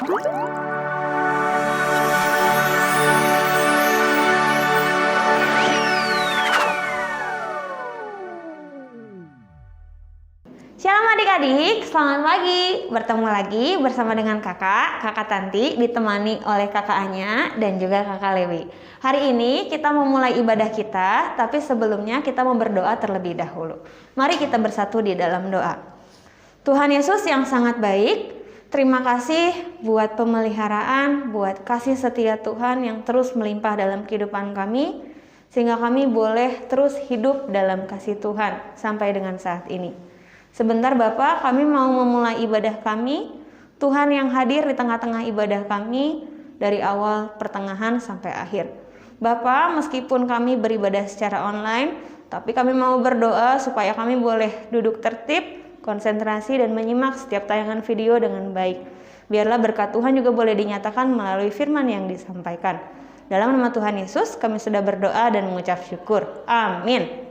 Shalom adik-adik, selamat pagi. Bertemu lagi bersama dengan kakak Tanti, ditemani oleh kakak Anya dan juga kakak Lewi. Hari ini kita memulai ibadah kita, tapi sebelumnya kita mau berdoa terlebih dahulu. Mari kita bersatu di dalam doa. Tuhan Yesus yang sangat baik, terima kasih buat pemeliharaan, buat kasih setia Tuhan yang terus melimpah dalam kehidupan kami, sehingga kami boleh terus hidup dalam kasih Tuhan sampai dengan saat ini. Sebentar Bapak, kami mau memulai ibadah kami. Tuhan yang hadir di tengah-tengah ibadah kami dari awal, pertengahan, sampai akhir. Bapak, meskipun kami beribadah secara online, tapi kami mau berdoa supaya kami boleh duduk tertib, konsentrasi, dan menyimak setiap tayangan video dengan baik. Biarlah berkat Tuhan juga boleh dinyatakan melalui firman yang disampaikan. Dalam nama Tuhan Yesus, kami sudah berdoa dan mengucap syukur. Amin.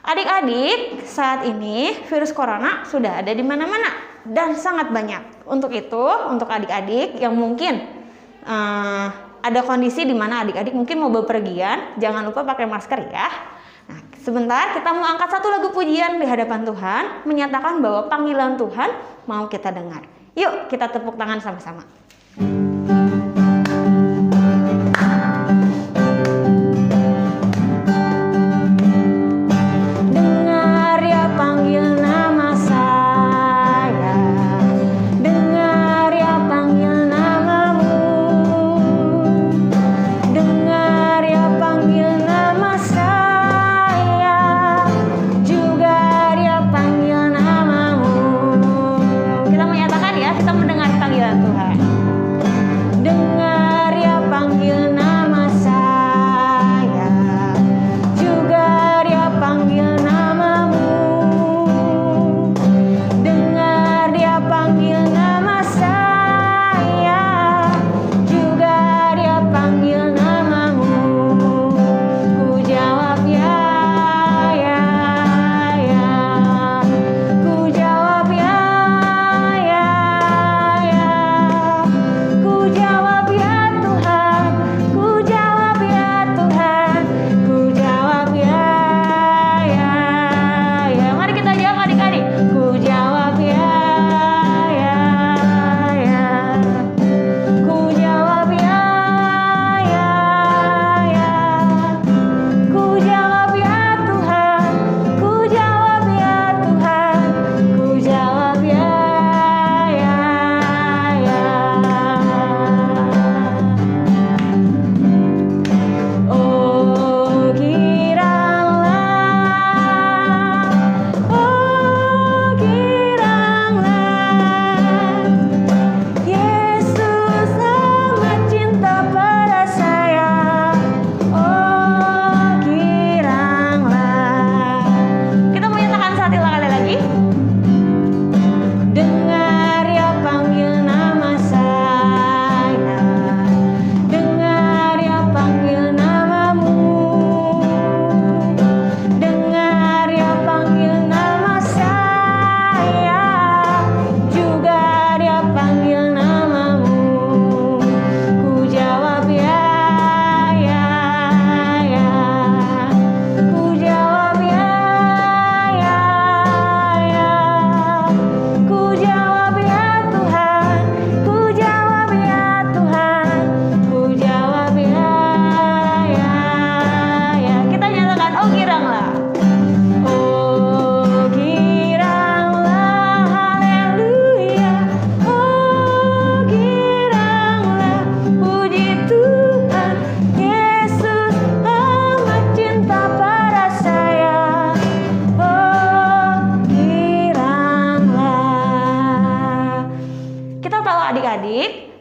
Adik-adik, saat ini virus corona sudah ada di mana-mana dan sangat banyak. Untuk itu, untuk adik-adik yang mungkin ada kondisi di mana adik-adik mungkin mau bepergian, jangan lupa pakai masker ya. Nah, sebentar kita mau angkat satu lagu pujian di hadapan Tuhan, menyatakan bahwa panggilan Tuhan mau kita dengar. Yuk, kita tepuk tangan sama-sama.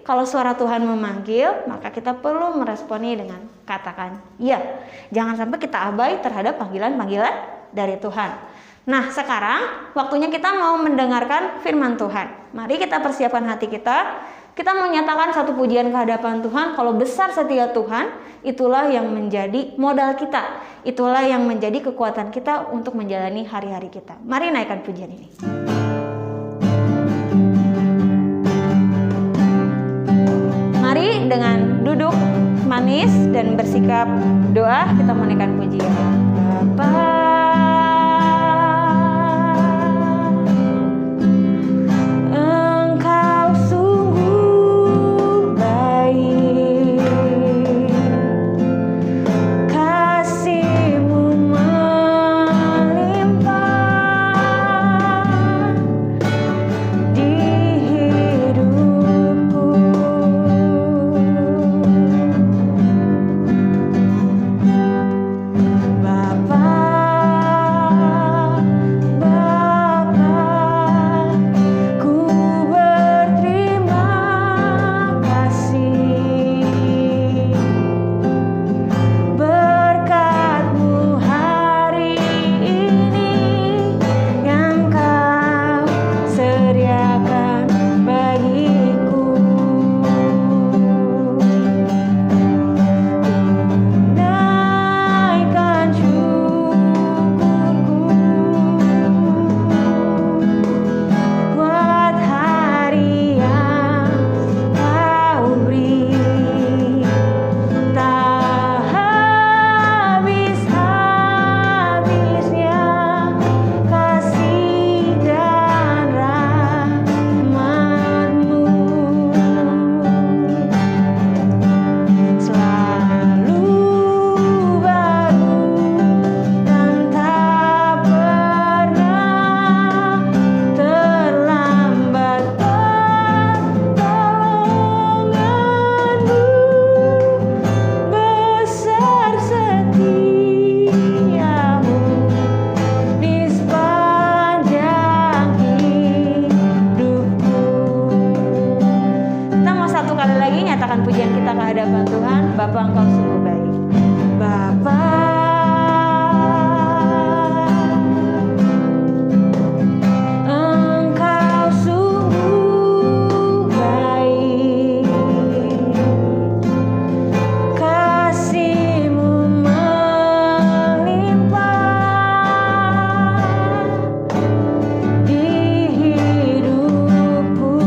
Kalau suara Tuhan memanggil, maka kita perlu meresponi dengan katakan ya. Jangan sampai kita abai terhadap panggilan-panggilan dari Tuhan. Nah, sekarang waktunya kita mau mendengarkan firman Tuhan. Mari kita persiapkan hati kita. Kita mau nyatakan satu pujian ke hadapan Tuhan. Kalau besar setia Tuhan, itulah yang menjadi modal kita. Itulah yang menjadi kekuatan kita untuk menjalani hari-hari kita. Mari naikkan pujian ini. manis dan bersikap doa, kita menaikkan pujian. Bapa, Engkau sungguh baik, kasih-Mu melimpah di hidupku. Bapa, Bapa, ku berterima kasih, berkat-Mu hari ini yang Kau sediakan bagiku. Naikkan syukurku buat hari yang Kau beri, tak habis-habisnya kasih dan rahmat-Mu. Selalu baru dan tak pernah terlambat pertolongan-Mu. Besar setia-Mu di sepanjang hidupku. Kita mau satu kali lagi nyatakan pujian kita ke hadapan Tuhan. Bapa, Engkau sungguh baik. Bapa, Engkau sungguh baik, kasih-Mu melimpah di hidupku.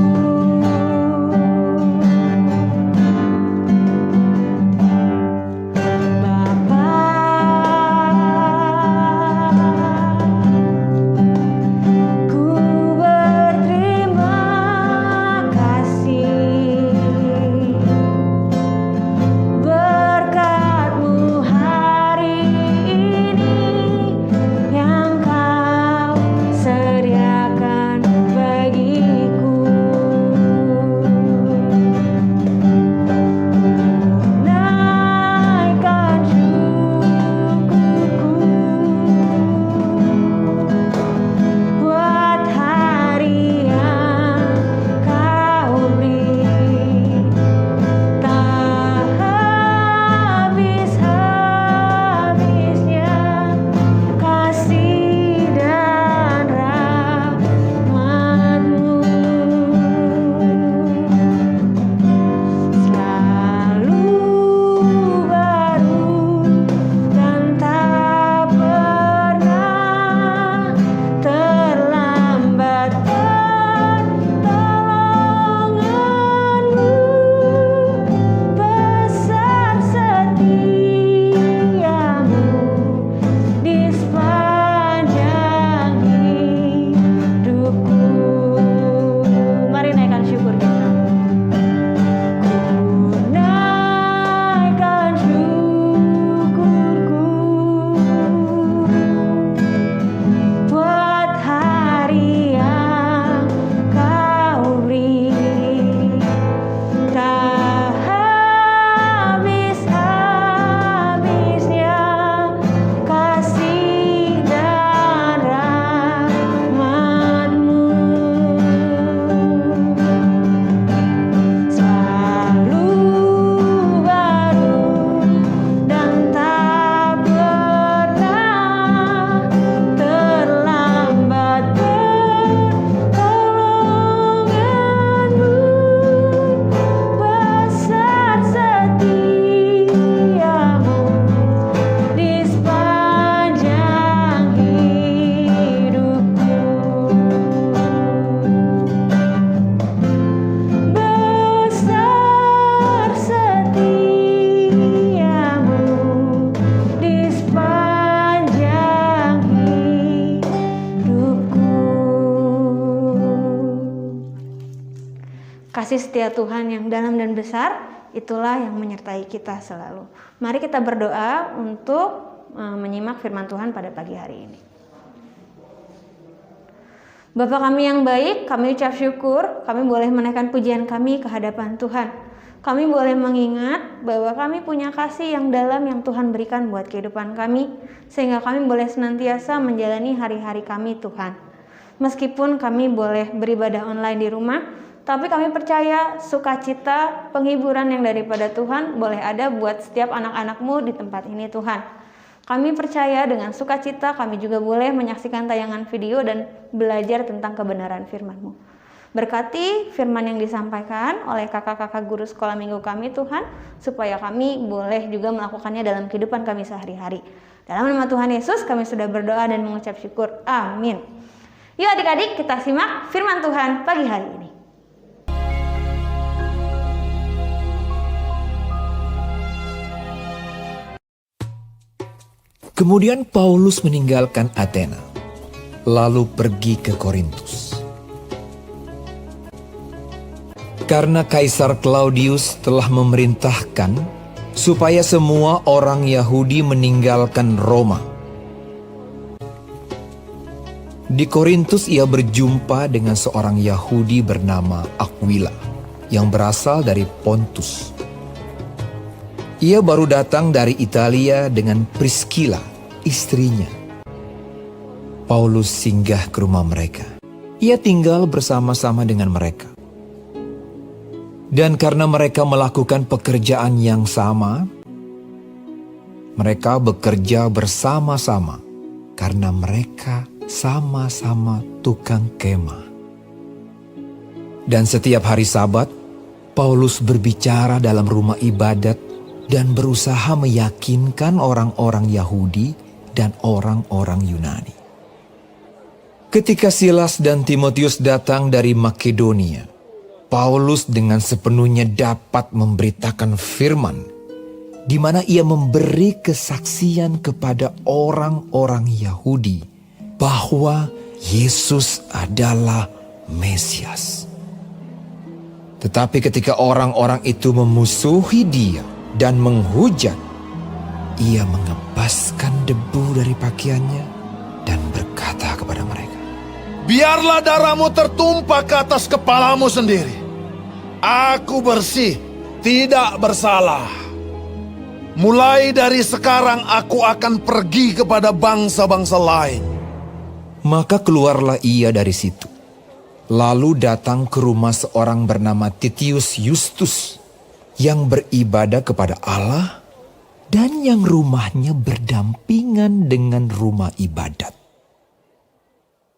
Bapa, Kasih setia Tuhan yang dalam dan besar itulah yang menyertai kita selalu. Mari kita berdoa untuk menyimak firman Tuhan pada pagi hari ini. Bapa kami yang baik, kami ucap syukur, kami boleh menaikkan pujian kami ke hadapan Tuhan. Kami boleh mengingat bahwa kami punya kasih yang dalam yang Tuhan berikan buat kehidupan kami, sehingga kami boleh senantiasa menjalani hari-hari kami Tuhan. Meskipun kami boleh beribadah online di rumah, tapi kami percaya sukacita, penghiburan yang daripada Tuhan boleh ada buat setiap anak-anak-Mu di tempat ini Tuhan. Kami percaya dengan sukacita kami juga boleh menyaksikan tayangan video dan belajar tentang kebenaran firman-Mu. Berkati firman yang disampaikan oleh kakak-kakak guru sekolah minggu kami Tuhan, supaya kami boleh juga melakukannya dalam kehidupan kami sehari-hari. Dalam nama Tuhan Yesus kami sudah berdoa dan mengucap syukur. Amin. Yuk adik-adik kita simak firman Tuhan pagi hari ini. Kemudian Paulus meninggalkan Athena, lalu pergi ke Korintus. Karena Kaisar Claudius telah memerintahkan supaya semua orang Yahudi meninggalkan Roma. Di Korintus ia berjumpa dengan seorang Yahudi bernama Aquila yang berasal dari Pontus. Ia baru datang dari Italia dengan Priscilla, istrinya. Paulus singgah ke rumah mereka. Ia tinggal bersama-sama dengan mereka. Dan karena mereka melakukan pekerjaan yang sama, mereka bekerja bersama-sama karena mereka sama-sama tukang kemah. Dan setiap hari Sabat, Paulus berbicara dalam rumah ibadat dan berusaha meyakinkan orang-orang Yahudi dan orang-orang Yunani. Ketika Silas dan Timotius datang dari Makedonia, Paulus dengan sepenuhnya dapat memberitakan firman, di mana ia memberi kesaksian kepada orang-orang Yahudi bahwa Yesus adalah Mesias. Tetapi ketika orang-orang itu memusuhi dia dan menghujat, ia mengebaskan debu dari pakaiannya dan berkata kepada mereka, "Biarlah darahmu tertumpah ke atas kepalamu sendiri. Aku bersih, tidak bersalah. Mulai dari sekarang aku akan pergi kepada bangsa-bangsa lain." Maka keluarlah ia dari situ, lalu datang ke rumah seorang bernama Titius Justus, yang beribadah kepada Allah dan yang rumahnya berdampingan dengan rumah ibadat.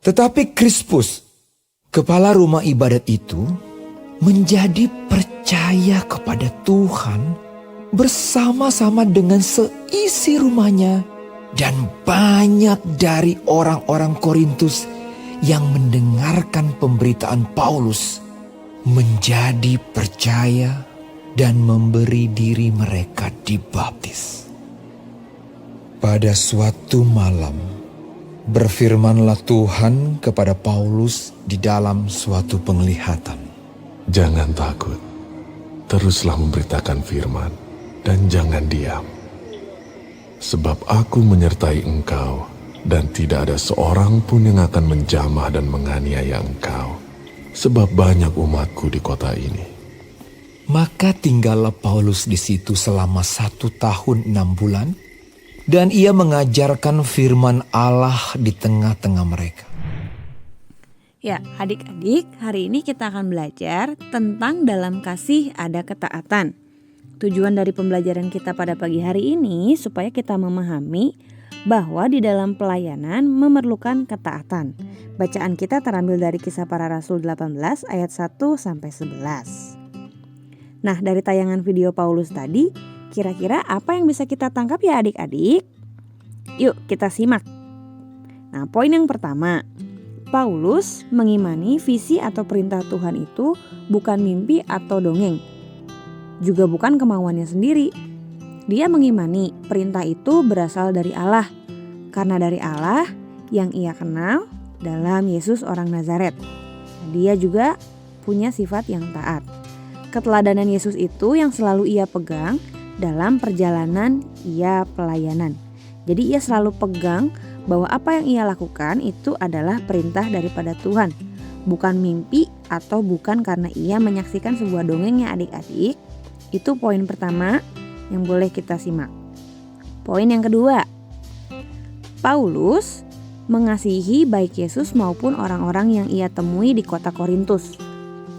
Tetapi Krispus, kepala rumah ibadat itu, menjadi percaya kepada Tuhan bersama-sama dengan seisi rumahnya, dan banyak dari orang-orang Korintus yang mendengarkan pemberitaan Paulus menjadi percaya dan memberi diri mereka dibaptis. Pada suatu malam, berfirmanlah Tuhan kepada Paulus di dalam suatu penglihatan. Jangan takut, teruslah memberitakan firman dan jangan diam. Sebab aku menyertai engkau dan tidak ada seorang pun yang akan menjamah dan menganiaya engkau. Sebab banyak umatku di kota ini. Maka tinggallah Paulus di situ selama 1 tahun 6 bulan, dan ia mengajarkan firman Allah di tengah-tengah mereka. Ya, adik-adik, hari ini kita akan belajar tentang dalam kasih ada ketaatan. Tujuan dari pembelajaran kita pada pagi hari ini supaya kita memahami bahwa di dalam pelayanan memerlukan ketaatan. Bacaan kita terambil dari Kisah Para Rasul 18 ayat 1-11. Nah, dari tayangan video Paulus tadi, kira-kira apa yang bisa kita tangkap ya adik-adik? Yuk kita simak. Nah, poin yang pertama, Paulus mengimani visi atau perintah Tuhan itu bukan mimpi atau dongeng, juga bukan kemauannya sendiri. Dia mengimani perintah itu berasal dari Allah, karena dari Allah yang ia kenal dalam Yesus orang Nazaret. Dia juga punya sifat yang taat. Keteladanan Yesus itu yang selalu ia pegang dalam perjalanan ia pelayanan. Jadi ia selalu pegang bahwa apa yang ia lakukan itu adalah perintah daripada Tuhan, bukan mimpi atau bukan karena ia menyaksikan sebuah dongeng ya adik-adik. Itu poin pertama yang boleh kita simak. Poin yang kedua, Paulus mengasihi baik Yesus maupun orang-orang yang ia temui di kota Korintus.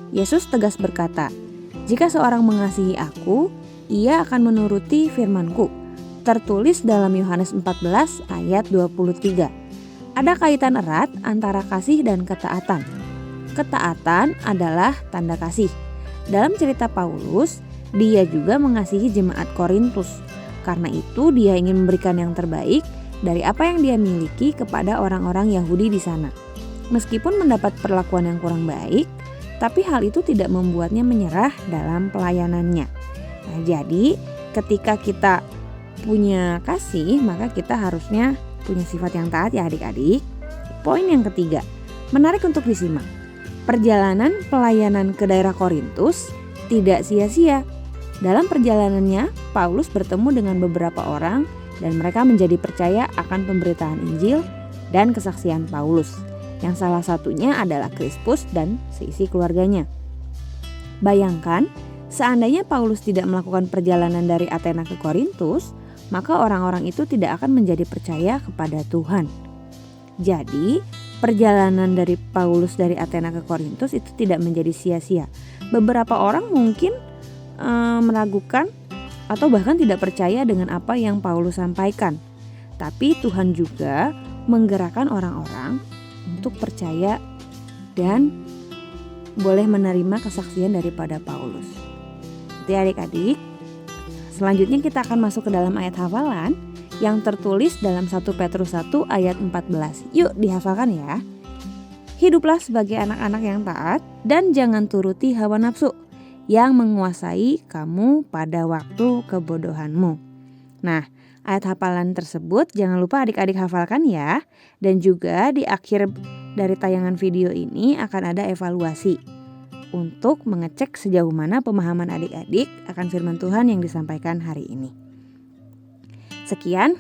Yesus tegas berkata, "Jika seorang mengasihi aku, ia akan menuruti firman-Ku." Tertulis dalam Yohanes 14 ayat 23. Ada kaitan erat antara kasih dan ketaatan. Ketaatan adalah tanda kasih. Dalam cerita Paulus, dia juga mengasihi jemaat Korintus. Karena itu dia ingin memberikan yang terbaik dari apa yang dia miliki kepada orang-orang Yahudi di sana. Meskipun mendapat perlakuan yang kurang baik, tapi hal itu tidak membuatnya menyerah dalam pelayanannya. Nah, jadi ketika kita punya kasih, maka kita harusnya punya sifat yang taat ya adik-adik. Poin yang ketiga, menarik untuk disimak. Perjalanan pelayanan ke daerah Korintus tidak sia-sia. Dalam perjalanannya, Paulus bertemu dengan beberapa orang dan mereka menjadi percaya akan pemberitaan Injil dan kesaksian Paulus, yang salah satunya adalah Krispus dan seisi keluarganya. Bayangkan, seandainya Paulus tidak melakukan perjalanan dari Athena ke Korintus, maka orang-orang itu tidak akan menjadi percaya kepada Tuhan. Jadi, perjalanan dari Paulus dari Athena ke Korintus itu tidak menjadi sia-sia. Beberapa orang mungkin meragukan atau bahkan tidak percaya dengan apa yang Paulus sampaikan. Tapi Tuhan juga menggerakkan orang-orang untuk percaya dan boleh menerima kesaksian daripada Paulus. Jadi adik-adik, selanjutnya kita akan masuk ke dalam ayat hafalan yang tertulis dalam 1 Petrus 1 ayat 14. Yuk dihafalkan ya. Hiduplah sebagai anak-anak yang taat dan jangan turuti hawa nafsu yang menguasai kamu pada waktu kebodohanmu. Nah, ayat hafalan tersebut jangan lupa adik-adik hafalkan ya. Dan juga di akhir dari tayangan video ini akan ada evaluasi untuk mengecek sejauh mana pemahaman adik-adik akan firman Tuhan yang disampaikan hari ini. Sekian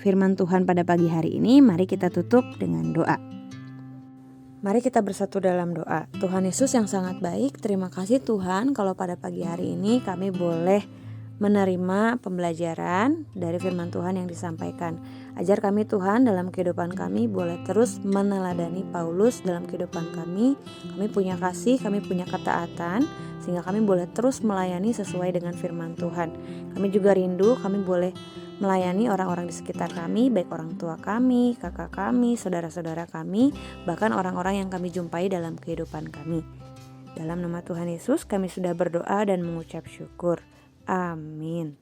firman Tuhan pada pagi hari ini, mari kita tutup dengan doa. Mari kita bersatu dalam doa. Tuhan Yesus yang sangat baik, terima kasih Tuhan kalau pada pagi hari ini kami boleh menerima pembelajaran dari firman Tuhan yang disampaikan. Ajar kami Tuhan dalam kehidupan kami boleh terus meneladani Paulus dalam kehidupan kami. Kami punya kasih, kami punya ketaatan, sehingga kami boleh terus melayani sesuai dengan firman Tuhan. Kami juga rindu kami boleh melayani orang-orang di sekitar kami, baik orang tua kami, kakak kami, saudara-saudara kami, bahkan orang-orang yang kami jumpai dalam kehidupan kami. Dalam nama Tuhan Yesus kami sudah berdoa dan mengucap syukur. Amin.